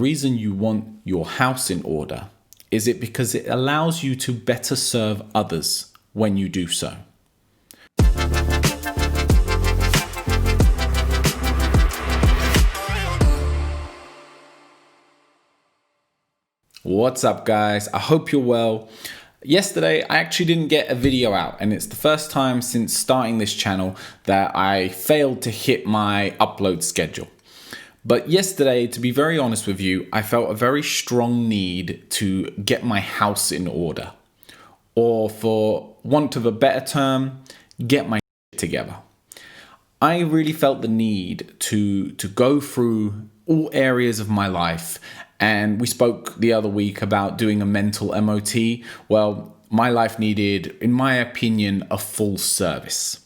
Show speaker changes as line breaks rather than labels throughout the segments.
reason you want your house in order is it because it allows you to better serve others when you do so. What's up, guys? I hope you're well. Yesterday, I actually didn't get a video out, and it's the first time since starting this channel that I failed to hit my upload schedule. But yesterday, to be very honest with you, I felt a very strong need to get my house in order. Or for want of a better term, get my shit together. I really felt the need to go through all areas of my life. And we spoke the other week about doing a mental MOT. Well, my life needed, in my opinion, a full service.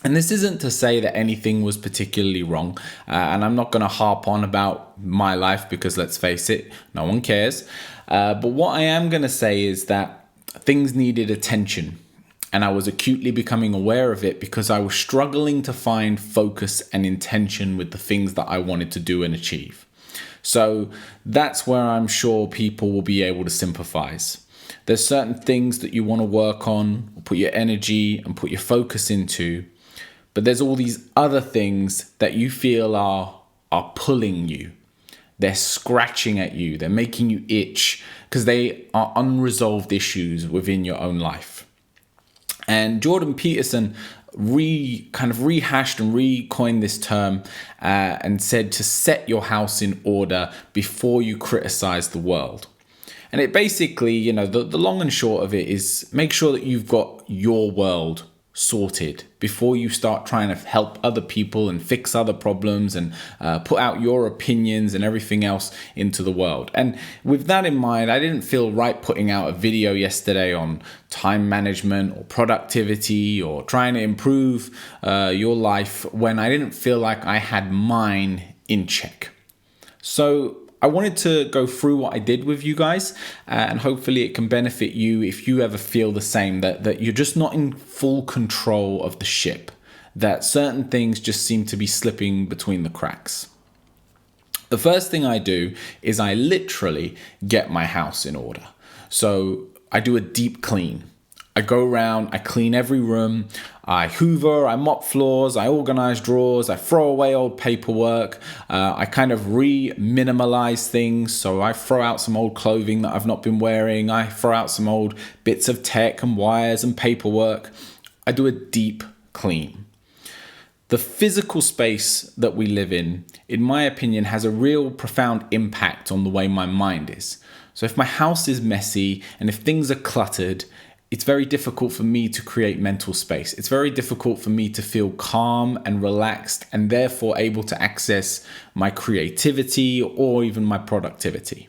And this isn't to say that anything was particularly wrong. And I'm not going to harp on about my life because, let's face it, no one cares. But what I am going to say is that things needed attention. And I was acutely becoming aware of it because I was struggling to find focus and intention with the things that I wanted to do and achieve. So that's where I'm sure people will be able to sympathize. There's certain things that you want to work on, put your energy and put your focus into. But there's all these other things that you feel are pulling you. They're scratching at you. They're making you itch because they are unresolved issues within your own life. And Jordan Peterson rehashed and recoined this term and said to set your house in order before you criticize the world. And it basically, the long and short of it is make sure that you've got your world sorted before you start trying to help other people and fix other problems and put out your opinions and everything else into the world. And with that in mind, I didn't feel right putting out a video yesterday on time management or productivity or trying to improve your life when I didn't feel like I had mine in check. So I wanted to go through what I did with you guys and hopefully it can benefit you if you ever feel the same, that you're just not in full control of the ship, that certain things just seem to be slipping between the cracks. The first thing I do is I literally get my house in order. So I do a deep clean. I go around, I clean every room, I hoover, I mop floors, I organize drawers, I throw away old paperwork, I kind of minimalize things. So I throw out some old clothing that I've not been wearing, I throw out some old bits of tech and wires and paperwork. I do a deep clean. The physical space that we live in my opinion, has a real profound impact on the way my mind is. So if my house is messy and if things are cluttered, it's very difficult for me to create mental space. It's very difficult for me to feel calm and relaxed and therefore able to access my creativity or even my productivity.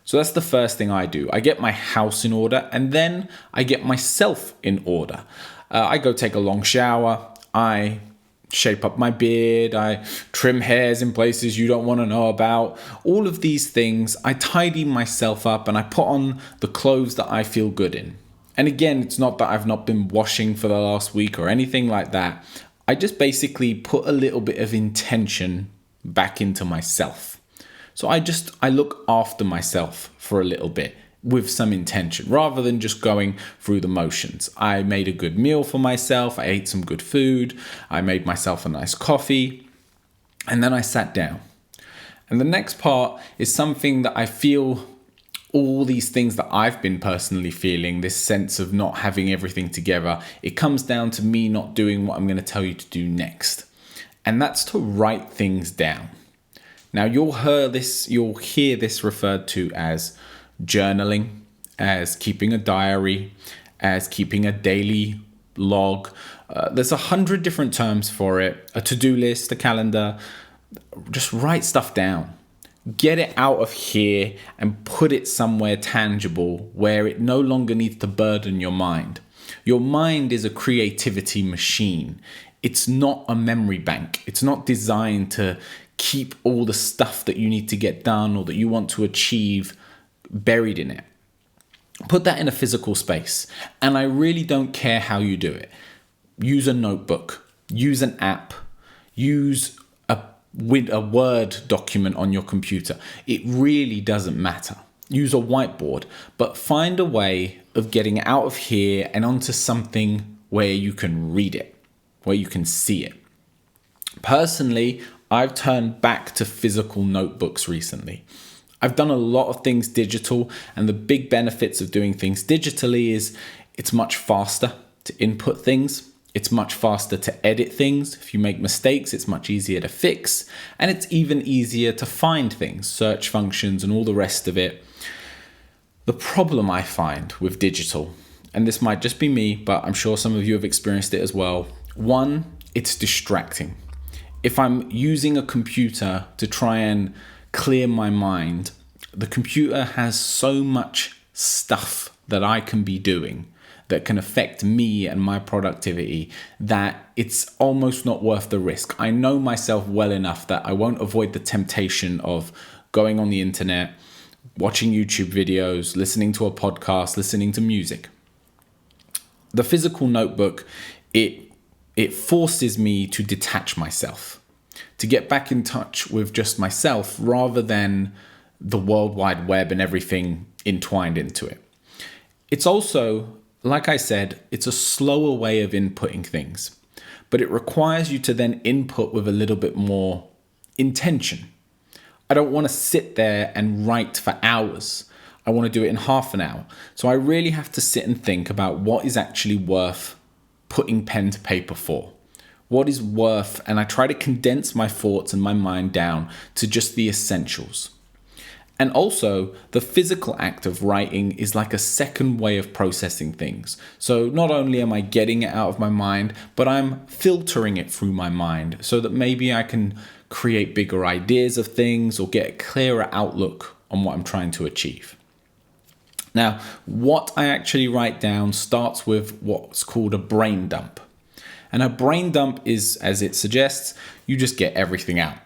So that's the first thing I do. I get my house in order and then I get myself in order. I go take a long shower. I shape up my beard. I trim hairs in places you don't want to know about. All of these things, I tidy myself up and I put on the clothes that I feel good in. And again, it's not that I've not been washing for the last week or anything like that. I just basically put a little bit of intention back into myself. So I look after myself for a little bit with some intention rather than just going through the motions. I made a good meal for myself. I ate some good food. I made myself a nice coffee. And then I sat down. And the next part is something that I feel all these things that I've been personally feeling, this sense of not having everything together, it comes down to me not doing what I'm going to tell you to do next. And that's to write things down. Now you'll hear this referred to as journaling, as keeping a diary, as keeping a daily log. There's 100 different terms for it, a to-do list, a calendar. Just write stuff down. Get it out of here and put it somewhere tangible where it no longer needs to burden your mind. Your mind is a creativity machine. It's not a memory bank. It's not designed to keep all the stuff that you need to get done or that you want to achieve buried in it. Put that in a physical space. And I really don't care how you do it. Use a notebook. Use an app. Use a with a Word document on your computer. It really doesn't matter. Use a whiteboard, but find a way of getting out of here and onto something where you can read it, where you can see it. Personally, I've turned back to physical notebooks recently. I've done a lot of things digital, and the big benefits of doing things digitally is it's much faster to input things. It's much faster to edit things. If you make mistakes, it's much easier to fix, and it's even easier to find things, search functions and all the rest of it. The problem I find with digital, and this might just be me, but I'm sure some of you have experienced it as well. One, it's distracting. If I'm using a computer to try and clear my mind, the computer has so much stuff that I can be doing that can affect me and my productivity that it's almost not worth the risk. I know myself well enough that I won't avoid the temptation of going on the internet, watching YouTube videos, listening to a podcast, listening to music. The physical notebook, it forces me to detach myself, to get back in touch with just myself rather than the World Wide Web and everything entwined into it. It's also, like I said, it's a slower way of inputting things, but it requires you to then input with a little bit more intention. I don't want to sit there and write for hours. I want to do it in half an hour. So I really have to sit and think about what is actually worth putting pen to paper for. What is worth, and I try to condense my thoughts and my mind down to just the essentials. And also, the physical act of writing is like a second way of processing things. So not only am I getting it out of my mind, but I'm filtering it through my mind so that maybe I can create bigger ideas of things or get a clearer outlook on what I'm trying to achieve. Now, what I actually write down starts with what's called a brain dump. And a brain dump is, as it suggests, you just get everything out.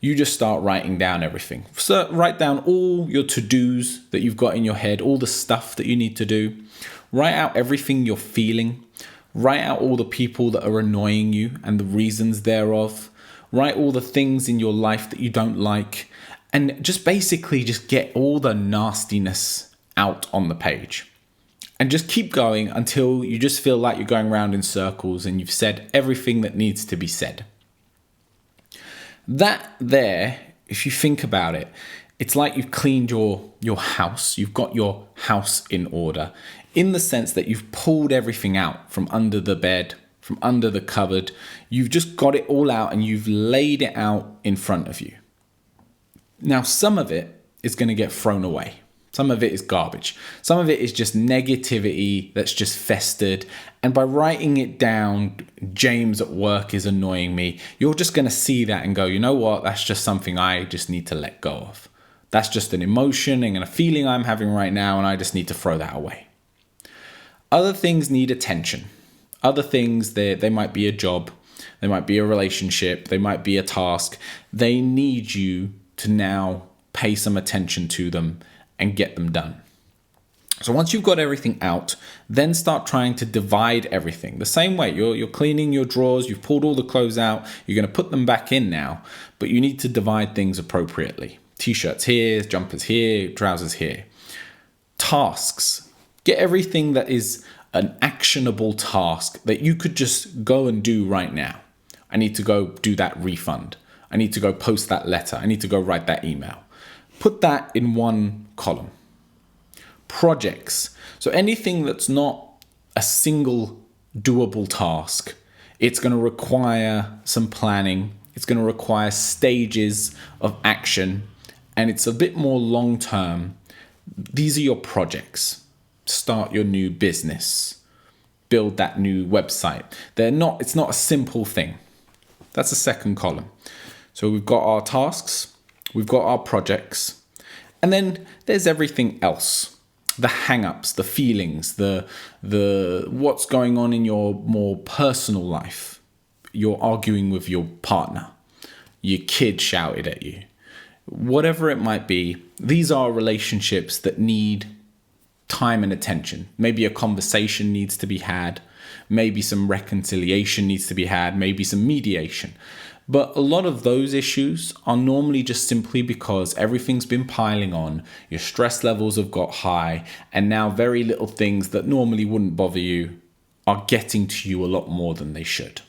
You just start writing down everything. So write down all your to-dos that you've got in your head, all the stuff that you need to do. Write out everything you're feeling. Write out all the people that are annoying you and the reasons thereof. Write all the things in your life that you don't like. And just basically just get all the nastiness out on the page. And just keep going until you just feel like you're going around in circles and you've said everything that needs to be said. That there, if you think about it, it's like you've cleaned your house. You've got your house in order in the sense that you've pulled everything out from under the bed, from under the cupboard. You've just got it all out and you've laid it out in front of you. Now, some of it is going to get thrown away. Some of it is garbage. Some of it is just negativity that's just festered. And by writing it down, James at work is annoying me, you're just going to see that and go, you know what? That's just something I just need to let go of. That's just an emotion and a feeling I'm having right now, and I just need to throw that away. Other things need attention. Other things, they might be a job. They might be a relationship. They might be a task. They need you to now pay some attention to them and get them done. So once you've got everything out, then start trying to divide everything. The same way, you're cleaning your drawers, you've pulled all the clothes out, you're going to put them back in now, but you need to divide things appropriately. T-shirts here, jumpers here, trousers here. Tasks. Get everything that is an actionable task that you could just go and do right now. I need to go do that refund. I need to go post that letter. I need to go write that email. Put that in one column. Projects. So anything that's not a single doable task, it's going to require some planning. It's going to require stages of action, and it's a bit more long term. These are your projects. Start your new business. Build that new website. It's not a simple thing. That's the second column. So we've got our tasks, we've got our projects, and then there's everything else. The hang-ups, the feelings, the what's going on in your more personal life. You're arguing with your partner. Your kid shouted at you. Whatever it might be, these are relationships that need time and attention. Maybe a conversation needs to be had. Maybe some reconciliation needs to be had. Maybe some mediation. But a lot of those issues are normally just simply because everything's been piling on, your stress levels have got high, and now very little things that normally wouldn't bother you are getting to you a lot more than they should.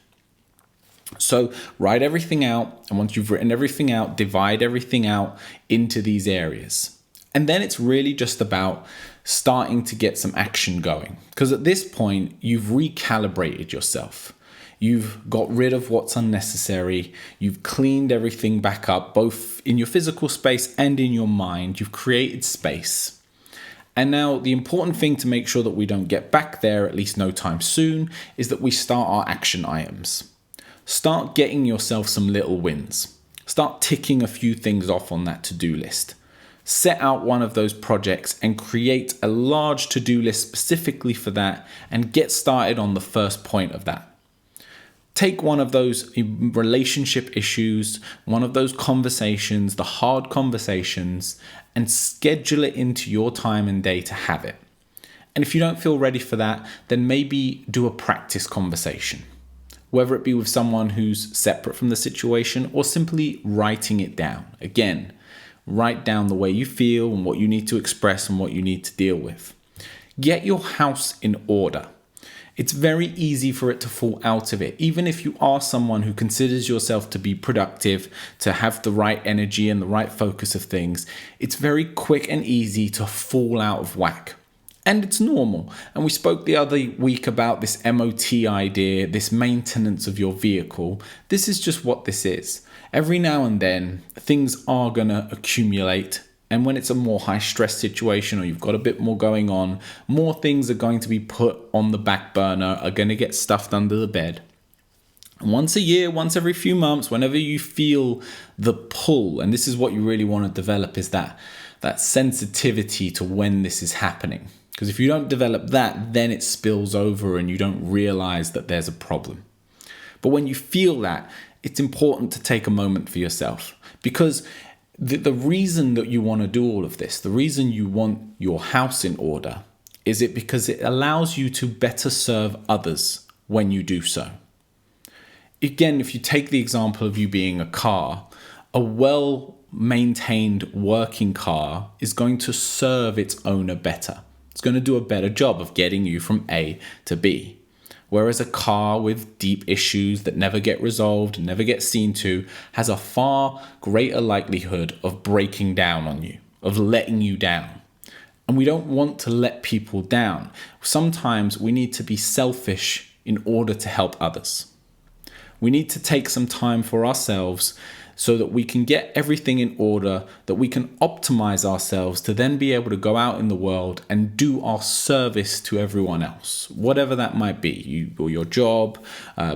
So write everything out, and once you've written everything out, divide everything out into these areas. And then it's really just about starting to get some action going. Because at this point, you've recalibrated yourself. You've got rid of what's unnecessary. You've cleaned everything back up, both in your physical space and in your mind. You've created space. And now the important thing to make sure that we don't get back there, at least no time soon, is that we start our action items. Start getting yourself some little wins. Start ticking a few things off on that to-do list. Set out one of those projects and create a large to-do list specifically for that and get started on the first point of that. Take one of those relationship issues, one of those conversations, the hard conversations, and schedule it into your time and day to have it. And if you don't feel ready for that, then maybe do a practice conversation, whether it be with someone who's separate from the situation or simply writing it down. Again, write down the way you feel and what you need to express and what you need to deal with. Get your house in order. It's very easy for it to fall out of it. Even if you are someone who considers yourself to be productive, to have the right energy and the right focus of things, it's very quick and easy to fall out of whack. And it's normal. And we spoke the other week about this MOT idea, this maintenance of your vehicle. This is just what this is. Every now and then, things are going to accumulate. And when it's a more high stress situation or you've got a bit more going on, more things are going to be put on the back burner, are going to get stuffed under the bed. And once a year, once every few months, whenever you feel the pull, and this is what you really want to develop, is that sensitivity to when this is happening. Because if you don't develop that, then it spills over and you don't realize that there's a problem. But when you feel that, it's important to take a moment for yourself, because the reason that you want to do all of this, the reason you want your house in order, is it because it allows you to better serve others when you do so. Again, if you take the example of you being a car, a well-maintained working car is going to serve its owner better. It's going to do a better job of getting you from A to B. Whereas a car with deep issues that never get resolved, never get seen to, has a far greater likelihood of breaking down on you, of letting you down. And we don't want to let people down. Sometimes we need to be selfish in order to help others. We need to take some time for ourselves so that we can get everything in order, that we can optimize ourselves to then be able to go out in the world and do our service to everyone else, whatever that might be, you or your job,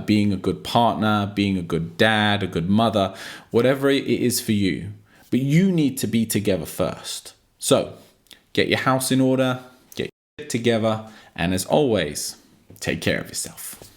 being a good partner, being a good dad, a good mother, whatever it is for you. But you need to be together first. So get your house in order, get your shit together, and as always, take care of yourself.